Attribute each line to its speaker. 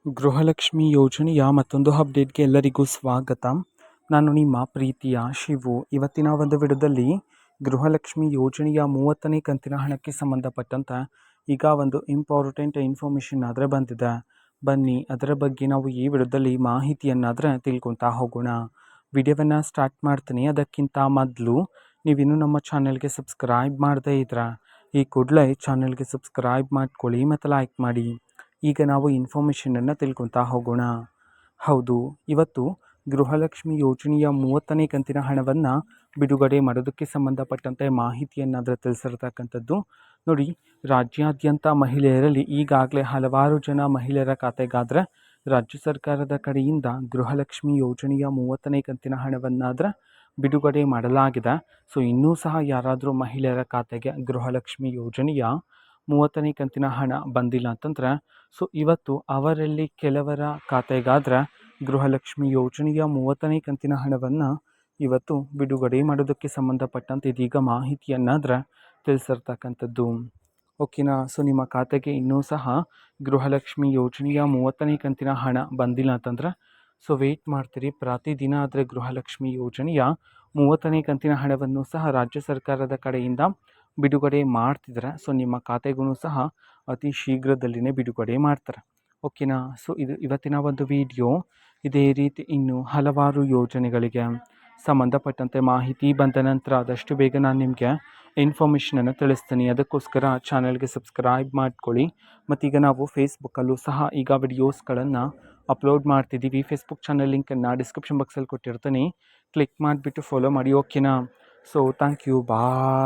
Speaker 1: ಗೃಹಲಕ್ಷ್ಮಿ ಯೋಜನೆಯ ಮತ್ತೊಂದು ಅಪ್ಡೇಟ್ಗೆ ಎಲ್ಲರಿಗೂ ಸ್ವಾಗತ. ನಾನು ನಿಮ್ಮ ಪ್ರೀತಿಯ ಶಿವು. ಇವತ್ತಿನ ಒಂದು ವಿಡಿಯೋದಲ್ಲಿ ಗೃಹಲಕ್ಷ್ಮಿ ಯೋಜನೆಯ 30ನೇ ಕಂತಿನ ಹಣಕ್ಕೆ ಸಂಬಂಧಪಟ್ಟಂತೆ ಈಗ ಒಂದು ಇಂಪಾರ್ಟೆಂಟ್ ಇನ್ಫಾರ್ಮೇಷನ್ ಆದರೆ ಬಂದಿದೆ. ಬನ್ನಿ ಅದರ ಬಗ್ಗೆ ನಾವು ಈ ವಿಡಿಯೋದಲ್ಲಿ ಮಾಹಿತಿಯನ್ನಾದರೆ ತಿಳ್ಕೊತಾ ಹೋಗೋಣ. ವಿಡಿಯೋವನ್ನು ಸ್ಟಾರ್ಟ್ ಮಾಡ್ತೀನಿ. ಅದಕ್ಕಿಂತ ಮೊದಲು ನೀವಿನ್ನೂ ನಮ್ಮ ಚಾನೆಲ್ಗೆ ಸಬ್ಸ್ಕ್ರೈಬ್ ಮಾಡದೇ ಇದ್ರೆ ಈ ಕೂಡಲೇ ಚಾನೆಲ್ಗೆ ಸಬ್ಸ್ಕ್ರೈಬ್ ಮಾಡ್ಕೊಳ್ಳಿ ಮತ್ತು ಲೈಕ್ ಮಾಡಿ. ಈಗ ನಾವು ಇನ್ಫಾರ್ಮೇಷನನ್ನು ತಿಳ್ಕೊತಾ ಹೋಗೋಣ. ಹೌದು, ಇವತ್ತು ಗೃಹಲಕ್ಷ್ಮಿ ಯೋಜನೆಯ 30ನೇ ಕಂತಿನ ಹಣವನ್ನು ಬಿಡುಗಡೆ ಮಾಡೋದಕ್ಕೆ ಸಂಬಂಧಪಟ್ಟಂತೆ ಮಾಹಿತಿಯನ್ನಾದರೆ ತಿಳಿಸಿರ್ತಕ್ಕಂಥದ್ದು. ನೋಡಿ, ರಾಜ್ಯಾದ್ಯಂತ ಮಹಿಳೆಯರಲ್ಲಿ ಈಗಾಗಲೇ ಹಲವಾರು ಜನ ಮಹಿಳೆಯರ ಖಾತೆಗಾದರೆ ರಾಜ್ಯ ಸರ್ಕಾರದ ಕಡೆಯಿಂದ ಗೃಹಲಕ್ಷ್ಮಿ ಯೋಜನೆಯ 30ನೇ ಕಂತಿನ ಹಣವನ್ನಾದರೆ ಬಿಡುಗಡೆ ಮಾಡಲಾಗಿದೆ. ಸೊ ಇನ್ನೂ ಸಹ ಯಾರಾದರೂ ಮಹಿಳೆಯರ ಖಾತೆಗೆ ಗೃಹಲಕ್ಷ್ಮಿ ಯೋಜನೆಯ 30ನೇ ಕಂತಿನ ಹಣ ಬಂದಿಲ್ಲ ಅಂತಂದರೆ ಸೊ ಇವತ್ತು ಅವರಲ್ಲಿ ಕೆಲವರ ಖಾತೆಗಾದರೆ ಗೃಹಲಕ್ಷ್ಮಿ ಯೋಜನೆಯ 30ನೇ ಕಂತಿನ ಹಣವನ್ನು ಇವತ್ತು ಬಿಡುಗಡೆ ಮಾಡೋದಕ್ಕೆ ಸಂಬಂಧಪಟ್ಟಂತೆ ಇದೀಗ ಮಾಹಿತಿಯನ್ನಾದರೆ ತಿಳಿಸಿರ್ತಕ್ಕಂಥದ್ದು. ಓಕೆನಾ. ಸೊ ನಿಮ್ಮ ಖಾತೆಗೆ ಇನ್ನೂ ಸಹ ಗೃಹಲಕ್ಷ್ಮಿ ಯೋಜನೆಯ 30ನೇ ಕಂತಿನ ಹಣ ಬಂದಿಲ್ಲ ಅಂತಂದರೆ ಸೊ ವೆಯ್ಟ್ ಮಾಡ್ತೀರಿ. ಪ್ರತಿದಿನ ಆದರೆ ಗೃಹಲಕ್ಷ್ಮಿ ಯೋಜನೆಯ 30ನೇ ಕಂತಿನ ಹಣವನ್ನು ಸಹ ರಾಜ್ಯ ಸರ್ಕಾರದ ಕಡೆಯಿಂದ ಬಿಡುಗಡೆ ಮಾಡ್ತಿದ್ದಾರೆ. ಸೊ ನಿಮ್ಮ ಖಾತೆಗೂ ಸಹ ಅತಿ ಶೀಘ್ರದಲ್ಲಿನೇ ಬಿಡುಗಡೆ ಮಾಡ್ತಾರೆ. ಓಕೆನಾ. ಸೊ ಇದು ಇವತ್ತಿನ ಒಂದು ವಿಡಿಯೋ. ಇದೇ ರೀತಿ ಇನ್ನು ಹಲವಾರು ಯೋಜನೆಗಳಿಗೆ ಸಂಬಂಧಪಟ್ಟಂತೆ ಮಾಹಿತಿ ಬಂದ ನಂತರ ಆದಷ್ಟು ಬೇಗ ನಾನು ನಿಮಗೆ ಇನ್ಫಾರ್ಮೇಷನನ್ನು ತಿಳಿಸ್ತೀನಿ. ಅದಕ್ಕೋಸ್ಕರ ಚಾನಲ್ಗೆ ಸಬ್ಸ್ಕ್ರೈಬ್ ಮಾಡ್ಕೊಳ್ಳಿ. ಮತ್ತೀಗ ನಾವು ಫೇಸ್ಬುಕ್ಕಲ್ಲೂ ಸಹ ಈಗ ವಿಡಿಯೋಸ್ಗಳನ್ನು ಅಪ್ಲೋಡ್ ಮಾಡ್ತಿದ್ದೀವಿ. ಫೇಸ್ಬುಕ್ ಚಾನಲ್ ಲಿಂಕನ್ನು ಡಿಸ್ಕ್ರಿಪ್ಷನ್ ಬಾಕ್ಸಲ್ಲಿ ಕೊಟ್ಟಿರ್ತೀನಿ. ಕ್ಲಿಕ್ ಮಾಡಿಬಿಟ್ಟು ಫಾಲೋ ಮಾಡಿ. ಓಕೆನಾ. So thank you. ಬಾಯ್.